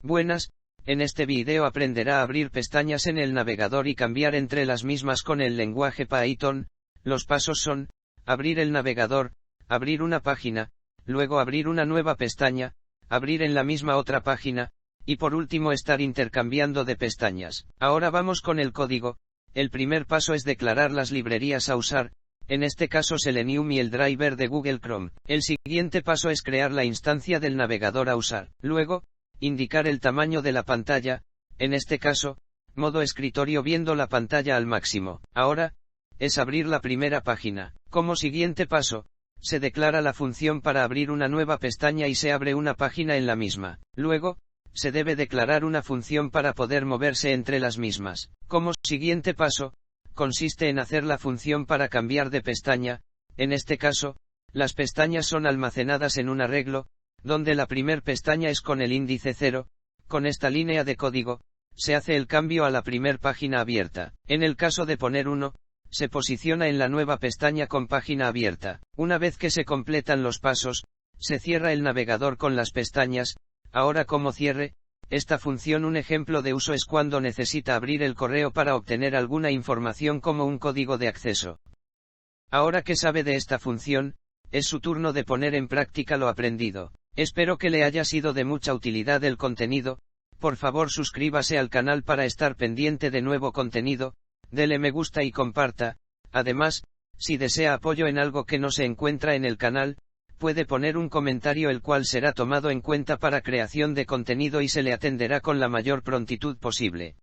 Buenas, en este vídeo aprenderá a abrir pestañas en el navegador y cambiar entre las mismas con el lenguaje Python. Los pasos son: abrir el navegador, abrir una página, luego abrir una nueva pestaña, abrir en la misma otra página, y por último estar intercambiando de pestañas. Ahora vamos con el código. El primer paso es declarar las librerías a usar, en este caso Selenium y el driver de Google Chrome. El siguiente paso es crear la instancia del navegador a usar. Luego, indicar el tamaño de la pantalla, en este caso, modo escritorio viendo la pantalla al máximo. Ahora, es abrir la primera página. Como siguiente paso, se declara la función para abrir una nueva pestaña y se abre una página en la misma. Luego, se debe declarar una función para poder moverse entre las mismas. Como siguiente paso, consiste en hacer la función para cambiar de pestaña. En este caso, las pestañas son almacenadas en un arreglo, donde la primer pestaña es con el índice 0, con esta línea de código, se hace el cambio a la primer página abierta. En el caso de poner 1, se posiciona en la nueva pestaña con página abierta. Una vez que se completan los pasos, se cierra el navegador con las pestañas. Ahora como cierre, esta función un ejemplo de uso es cuando necesita abrir el correo para obtener alguna información como un código de acceso. Ahora que sabe de esta función, es su turno de poner en práctica lo aprendido. Espero que le haya sido de mucha utilidad el contenido. Por favor suscríbase al canal para estar pendiente de nuevo contenido, dele me gusta y comparta. Además, si desea apoyo en algo que no se encuentra en el canal, puede poner un comentario el cual será tomado en cuenta para creación de contenido y se le atenderá con la mayor prontitud posible.